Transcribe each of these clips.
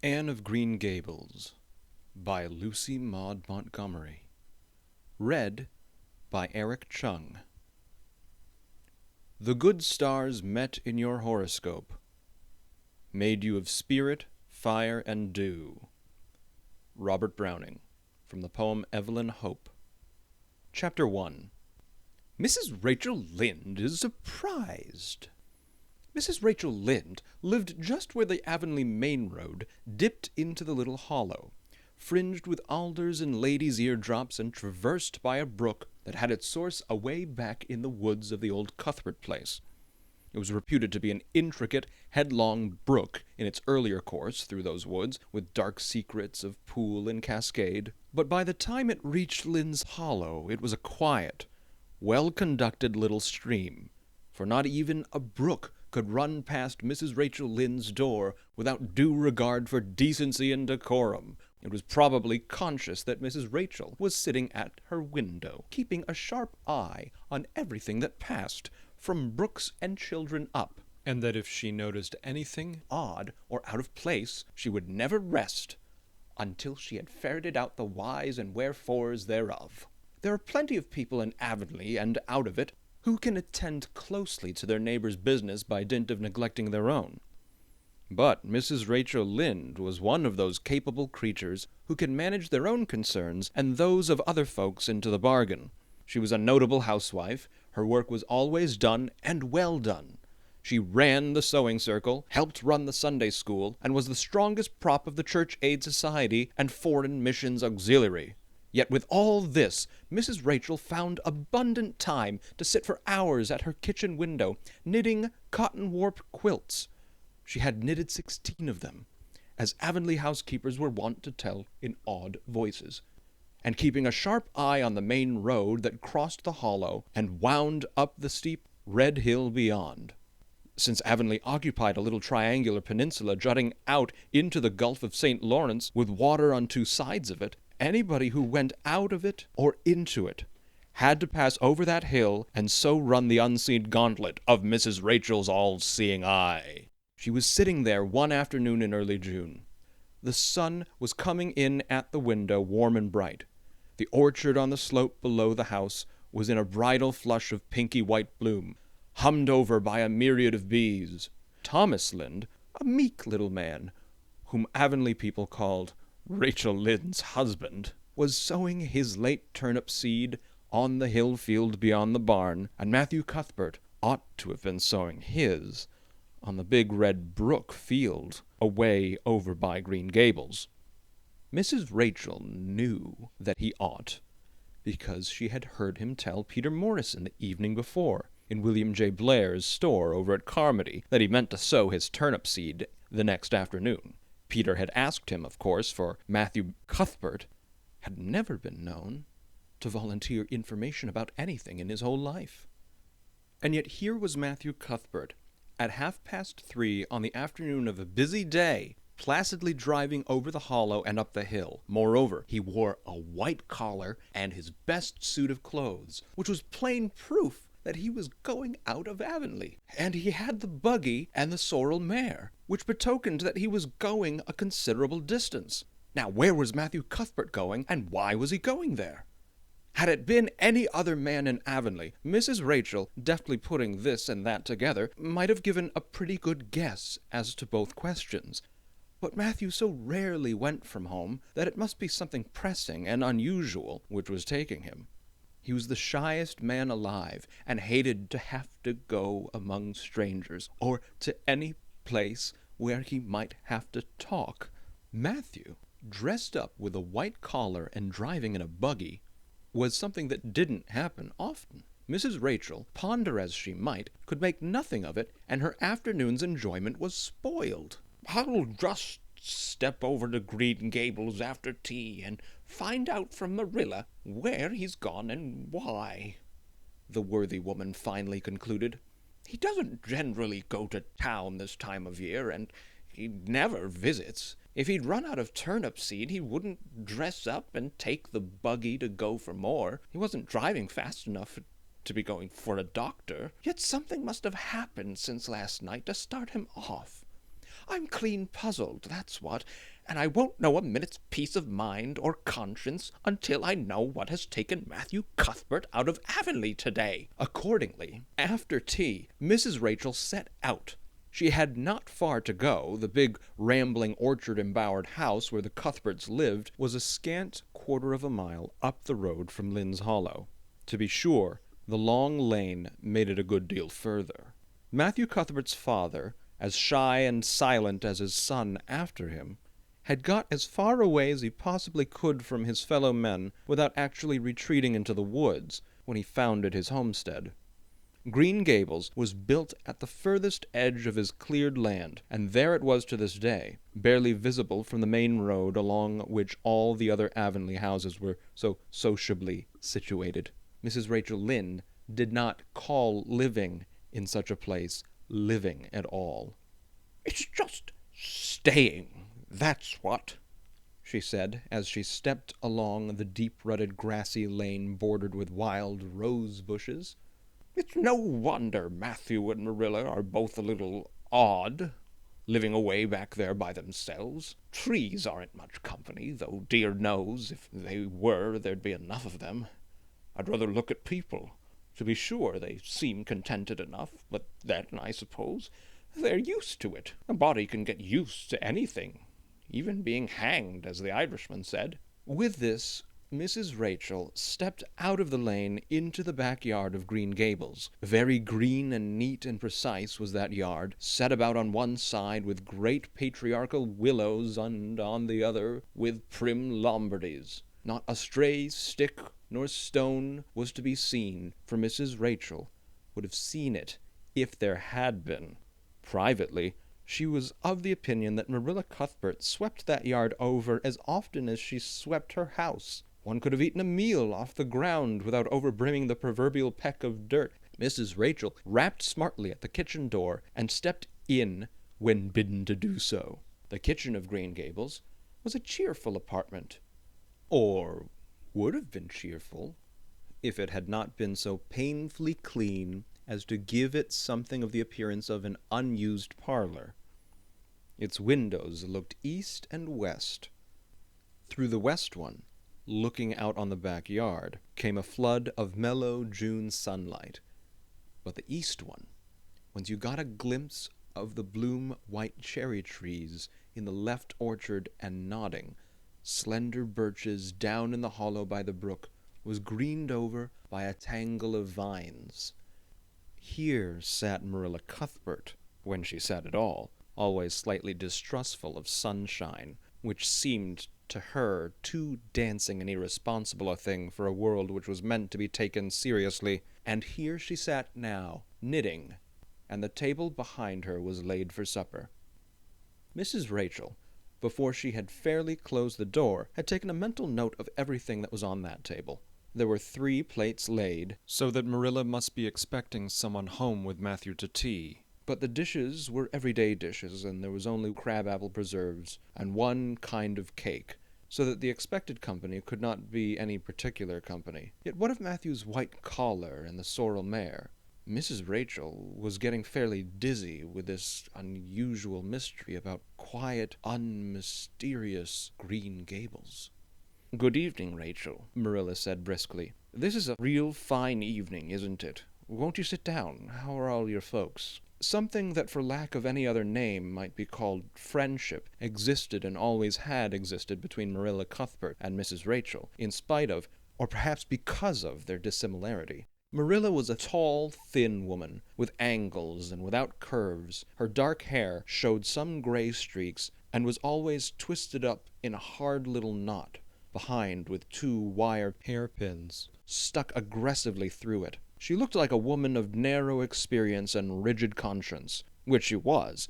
Anne of Green Gables by Lucy Maud Montgomery. Read by Eric Chung. The good stars met in your horoscope, made you of spirit, fire, and dew. Robert Browning, from the poem Evelyn Hope. Chapter 1. Mrs. Rachel Lynde is surprised. Mrs. Rachel Lynde lived just where the Avonlea main road dipped into the little hollow, fringed with alders and ladies' eardrops and traversed by a brook that had its source away back in the woods of the old Cuthbert place. It was reputed to be an intricate, headlong brook in its earlier course through those woods, with dark secrets of pool and cascade. But by the time it reached Lynde's Hollow, it was a quiet, well-conducted little stream, for not even a brook could run past Mrs. Rachel Lynde's door without due regard for decency and decorum. It was probably conscious that Mrs. Rachel was sitting at her window, keeping a sharp eye on everything that passed, from brooks and children up, and that if she noticed anything odd or out of place, she would never rest until she had ferreted out the whys and wherefores thereof. There are plenty of people in Avonlea and out of it who can attend closely to their neighbor's business by dint of neglecting their own. But Mrs. Rachel Lynde was one of those capable creatures who can manage their own concerns and those of other folks into the bargain. She was a notable housewife. Her work was always done, and well done. She ran the sewing circle, helped run the Sunday school, and was the strongest prop of the Church Aid Society and Foreign Missions Auxiliary. Yet with all this, Mrs. Rachel found abundant time to sit for hours at her kitchen window, knitting cotton warp quilts. She had knitted 16 of them, as Avonlea housekeepers were wont to tell in awed voices, and keeping a sharp eye on the main road that crossed the hollow and wound up the steep red hill beyond. Since Avonlea occupied a little triangular peninsula jutting out into the Gulf of St. Lawrence with water on two sides of it, anybody who went out of it or into it had to pass over that hill and so run the unseen gauntlet of Mrs. Rachel's all-seeing eye. She was sitting there one afternoon in early June. The sun was coming in at the window warm and bright. The orchard on the slope below the house was in a bridal flush of pinky-white bloom, hummed over by a myriad of bees. Thomas Lynde, a meek little man, whom Avonlea people called Rachel Lynde's husband, was sowing his late turnip seed on the hill field beyond the barn, and Matthew Cuthbert ought to have been sowing his on the big red brook field away over by Green Gables. Mrs. Rachel knew that he ought, because she had heard him tell Peter Morrison the evening before in William J. Blair's store over at Carmody that he meant to sow his turnip seed the next afternoon. Peter had asked him, of course, for Matthew Cuthbert had never been known to volunteer information about anything in his whole life. And yet here was Matthew Cuthbert, at 3:30 on the afternoon of a busy day, placidly driving over the hollow and up the hill. Moreover, he wore a white collar and his best suit of clothes, which was plain proof that he was going out of Avonlea. And he had the buggy and the sorrel mare, which betokened that he was going a considerable distance. Now, where was Matthew Cuthbert going, and why was he going there? Had it been any other man in Avonlea, Mrs. Rachel, deftly putting this and that together, might have given a pretty good guess as to both questions. But Matthew so rarely went from home that it must be something pressing and unusual which was taking him. He was the shyest man alive, and hated to have to go among strangers, or to any place where he might have to talk. Matthew, dressed up with a white collar and driving in a buggy, was something that didn't happen often. Mrs. Rachel, ponder as she might, could make nothing of it, and her afternoon's enjoyment was spoiled. "I'll just step over to Green Gables after tea and find out from Marilla where he's gone and why," the worthy woman finally concluded. "He doesn't generally go to town this time of year, and he never visits. If he'd run out of turnip seed, he wouldn't dress up and take the buggy to go for more. He wasn't driving fast enough to be going for a doctor. Yet something must have happened since last night to start him off. I'm clean puzzled, that's what, and I won't know a minute's peace of mind or conscience until I know what has taken Matthew Cuthbert out of Avonlea today." Accordingly, after tea, Mrs. Rachel set out. She had not far to go. The big, rambling, orchard-embowered house where the Cuthberts lived was a scant quarter of a mile up the road from Lynde's Hollow. To be sure, the long lane made it a good deal further. Matthew Cuthbert's father, as shy and silent as his son after him, had got as far away as he possibly could from his fellow men without actually retreating into the woods when he founded his homestead. Green Gables was built at the furthest edge of his cleared land, and there it was to this day, barely visible from the main road along which all the other Avonlea houses were so sociably situated. Mrs. Rachel Lynde did not call living in such a place living at all. "It's just staying, that's what," she said, as she stepped along the deep-rutted grassy lane bordered with wild rose bushes. "It's no wonder Matthew and Marilla are both a little odd, living away back there by themselves. Trees aren't much company, though dear knows if they were there'd be enough of them. I'd rather look at people. To be sure, they seem contented enough, but then, I suppose, they're used to it. A body can get used to anything, even being hanged, as the Irishman said." With this, Mrs. Rachel stepped out of the lane into the backyard of Green Gables. Very green and neat and precise was that yard, set about on one side with great patriarchal willows and on the other with prim Lombardies. Not a stray stick nor stone was to be seen, for Mrs. Rachel would have seen it if there had been. Privately, she was of the opinion that Marilla Cuthbert swept that yard over as often as she swept her house. One could have eaten a meal off the ground without overbrimming the proverbial peck of dirt. Mrs. Rachel rapped smartly at the kitchen door and stepped in when bidden to do so. The kitchen of Green Gables was a cheerful apartment, or would have been cheerful if it had not been so painfully clean as to give it something of the appearance of an unused parlor. Its windows looked east and west. Through the west one, looking out on the backyard, came a flood of mellow June sunlight. But the east one, whence you got a glimpse of the bloom white cherry trees in the left orchard and nodding, slender birches down in the hollow by the brook, was greened over by a tangle of vines. Here sat Marilla Cuthbert, when she sat at all, always slightly distrustful of sunshine, which seemed to her too dancing and irresponsible a thing for a world which was meant to be taken seriously. And here she sat now, knitting, and the table behind her was laid for supper. Mrs. Rachel, before she had fairly closed the door, had taken a mental note of everything that was on that table. There were 3 plates laid, so that Marilla must be expecting someone home with Matthew to tea. But the dishes were everyday dishes, and there was only crab-apple preserves and one kind of cake, so that the expected company could not be any particular company. Yet what of Matthew's white collar and the sorrel mare? Mrs. Rachel was getting fairly dizzy with this unusual mystery about quiet, unmysterious Green Gables. "Good evening, Rachel," Marilla said briskly. "This is a real fine evening, isn't it? Won't you sit down? How are all your folks?" Something that for lack of any other name might be called friendship existed and always had existed between Marilla Cuthbert and Mrs. Rachel, in spite of, or perhaps because of, their dissimilarity. Marilla was a tall, thin woman, with angles and without curves. Her dark hair showed some gray streaks and was always twisted up in a hard little knot behind, with 2 wire hairpins stuck aggressively through it. She looked like a woman of narrow experience and rigid conscience, which she was,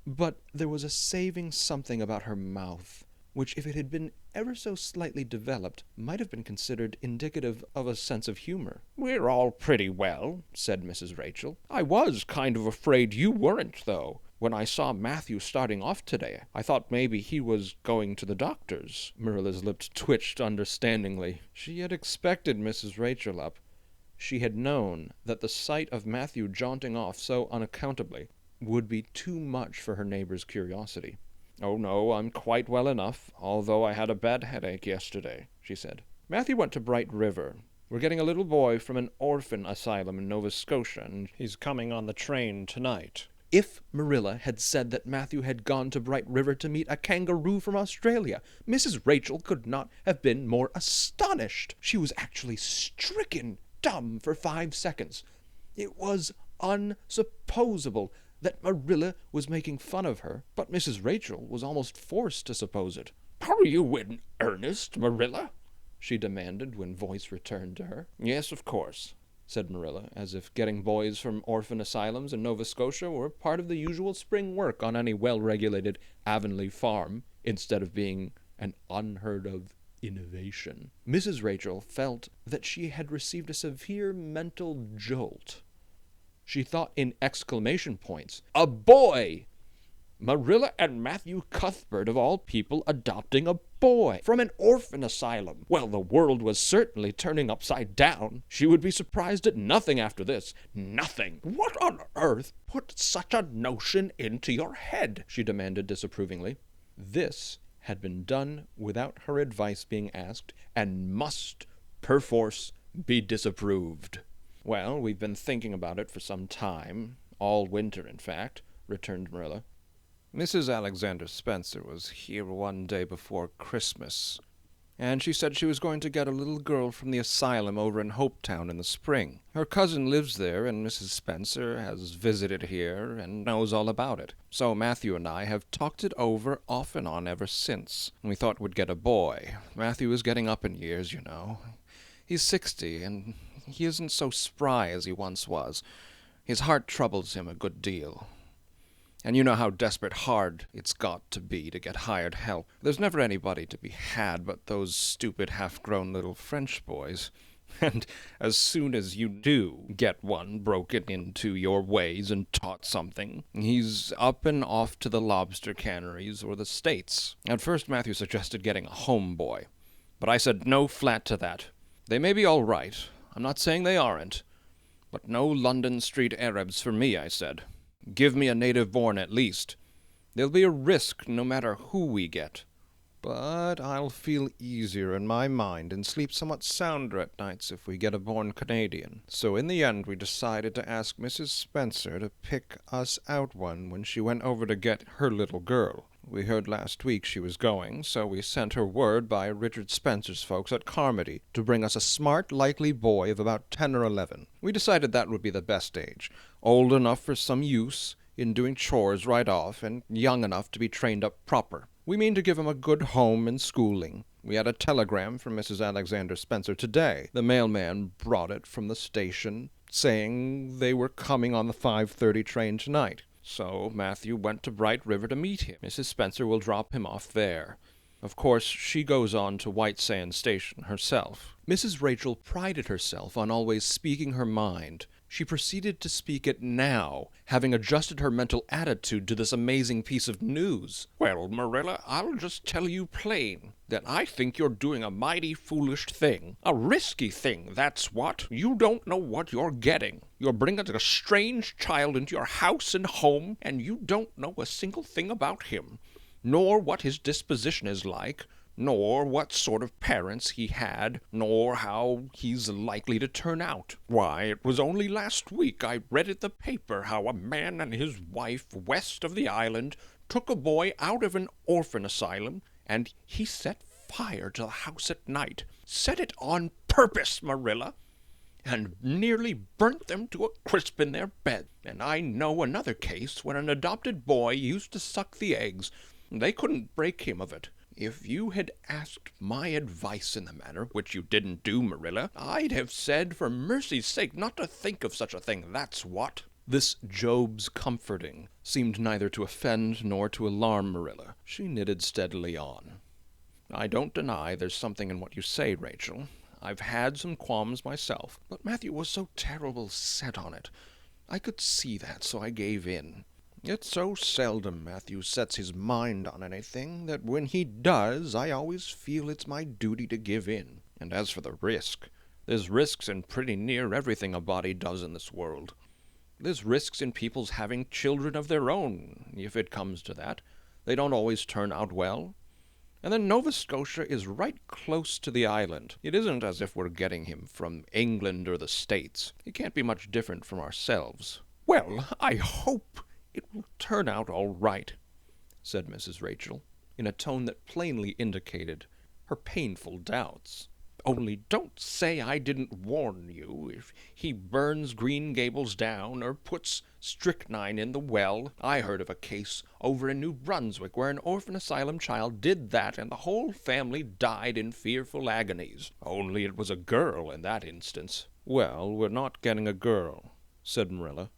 but there was a saving something about her mouth, which, if it had been ever so slightly developed, might have been considered indicative of a sense of humor. "We're all pretty well," said Mrs. Rachel. "I was kind of afraid you weren't, though. When I saw Matthew starting off today, I thought maybe he was going to the doctor's." Marilla's lips twitched understandingly. She had expected Mrs. Rachel up. She had known that the sight of Matthew jaunting off so unaccountably would be too much for her neighbor's curiosity. "Oh, no, I'm quite well enough, although I had a bad headache yesterday," she said. "Matthew went to Bright River. We're getting a little boy from an orphan asylum in Nova Scotia, and he's coming on the train tonight." If Marilla had said that Matthew had gone to Bright River to meet a kangaroo from Australia, Mrs. Rachel could not have been more astonished. She was actually stricken dumb for 5 seconds. It was unsupposable that Marilla was making fun of her, but Mrs. Rachel was almost forced to suppose it. "Are you in earnest, Marilla?" she demanded when voice returned to her. "Yes, of course," said Marilla, as if getting boys from orphan asylums in Nova Scotia were part of the usual spring work on any well-regulated Avonlea farm, instead of being an unheard-of innovation. Mrs. Rachel felt that she had received a severe mental jolt. She thought in exclamation points. A boy! Marilla and Matthew Cuthbert, of all people, adopting a boy from an orphan asylum. Well, the world was certainly turning upside down. She would be surprised at nothing after this. Nothing. "What on earth put such a notion into your head?" she demanded disapprovingly. This had been done without her advice being asked, and must, perforce, be disapproved. "Well, we've been thinking about it for some time, all winter, in fact," returned Marilla. "Mrs. Alexander Spencer was here one day before Christmas, and she said she was going to get a little girl from the asylum over in Hopetown in the spring. Her cousin lives there, and Mrs. Spencer has visited here and knows all about it. So Matthew and I have talked it over off and on ever since. We thought we'd get a boy. Matthew is getting up in years, you know. He's 60, and he isn't so spry as he once was. His heart troubles him a good deal. And you know how desperate hard it's got to be to get hired help. There's never anybody to be had but those stupid half-grown little French boys. And as soon as you do get one broken into your ways and taught something, he's up and off to the lobster canneries or the States. At first Matthew suggested getting a home boy, but I said no flat to that. They may be all right. I'm not saying they aren't. But no London street Arabs for me, I said. Give me a native born at least. There'll be a risk no matter who we get. But I'll feel easier in my mind and sleep somewhat sounder at nights if we get a born Canadian. So in the end we decided to ask Mrs. Spencer to pick us out one when she went over to get her little girl. We heard last week she was going, so we sent her word by Richard Spencer's folks at Carmody to bring us a smart, likely boy of about 10 or 11. We decided that would be the best age, old enough for some use in doing chores right off, and young enough to be trained up proper. We mean to give him a good home and schooling. We had a telegram from Mrs. Alexander Spencer today. The mailman brought it from the station, saying they were coming on the 5:30 train tonight. So Matthew went to Bright River to meet him. Mrs. Spencer will drop him off there. Of course, she goes on to White Sands Station herself. Mrs. Rachel prided herself on always speaking her mind. She proceeded to speak it now, having adjusted her mental attitude to this amazing piece of news. "Well, Marilla, I'll just tell you plain that I think you're doing a mighty foolish thing. A risky thing, that's what. You don't know what you're getting. You're bringing a strange child into your house and home, and you don't know a single thing about him, nor what his disposition is like, nor what sort of parents he had, nor how he's likely to turn out. Why, it was only last week I read in the paper how a man and his wife west of the island took a boy out of an orphan asylum, and he set fire to the house at night. Set it on purpose, Marilla, and nearly burnt them to a crisp in their bed. And I know another case when an adopted boy used to suck the eggs. They couldn't break him of it. If you had asked my advice in the matter, which you didn't do, Marilla, I'd have said, for mercy's sake, not to think of such a thing, that's what." This Job's comforting seemed neither to offend nor to alarm Marilla. She knitted steadily on. "I don't deny there's something in what you say, Rachel. I've had some qualms myself, but Matthew was so terrible set on it. I could see that, so I gave in. It's so seldom Matthew sets his mind on anything that when he does, I always feel it's my duty to give in. And as for the risk, there's risks in pretty near everything a body does in this world. There's risks in people's having children of their own, if it comes to that. they don't always turn out well. And then Nova Scotia is right close to the island. It isn't as if we're getting him from England or the States. He can't be much different from ourselves." "Well, I hope it will turn out all right," said Mrs. Rachel, in a tone that plainly indicated her painful doubts. "Only don't say I didn't warn you. If he burns Green Gables down or puts strychnine in the well. I heard of a case over in New Brunswick where an orphan asylum child did that and the whole family died in fearful agonies. Only it was a girl in that instance." "Well, we're not getting a girl," said Marilla,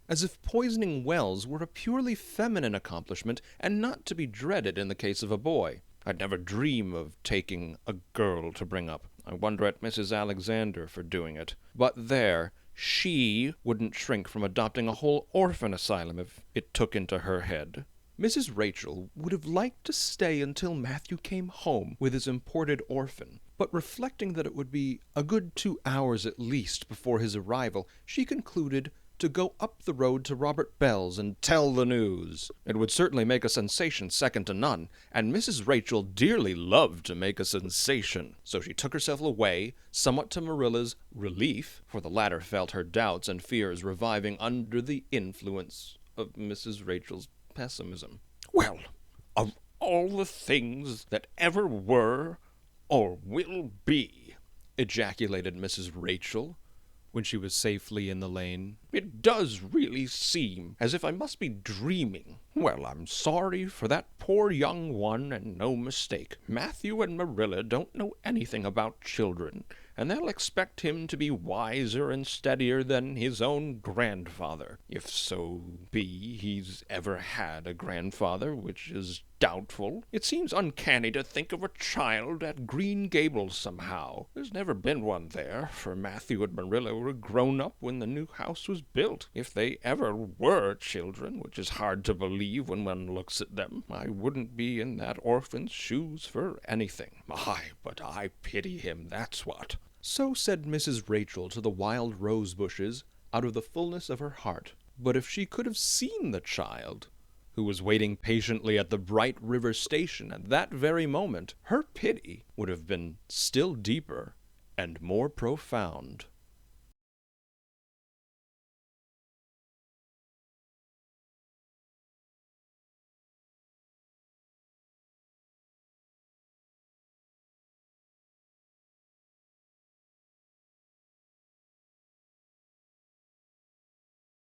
as if poisoning wells were a purely feminine accomplishment and not to be dreaded in the case of a boy. "I'd never dream of taking a girl to bring up. I wonder at Mrs. Alexander for doing it. But there, she wouldn't shrink from adopting a whole orphan asylum if it took into her head." Mrs. Rachel would have liked to stay until Matthew came home with his imported orphan, but reflecting that it would be a good 2 hours at least before his arrival, she concluded to go up the road to Robert Bell's and tell the news. It would certainly make a sensation second to none, and Mrs. Rachel dearly loved to make a sensation. So she took herself away, somewhat to Marilla's relief, for the latter felt her doubts and fears reviving under the influence of Mrs. Rachel's pessimism. "Well, of all the things that ever were or will be," ejaculated Mrs. Rachel, when she was safely in the lane, "it does really seem as if I must be dreaming. Well, I'm sorry for that poor young one, and no mistake. Matthew and Marilla don't know anything about children, and they'll expect him to be wiser and steadier than his own grandfather, if so be he's ever had a grandfather, which is doubtful. It seems uncanny to think of a child at Green Gables somehow. There's never been one there, for Matthew and Marilla were grown up when the new house was built. If they ever were children, which is hard to believe when one looks at them, I wouldn't be in that orphan's shoes for anything. But I pity him, that's what." So said Mrs. Rachel to the wild rose bushes out of the fullness of her heart. But if she could have seen the child, who was waiting patiently at the Bright River station at that very moment, her pity would have been still deeper and more profound.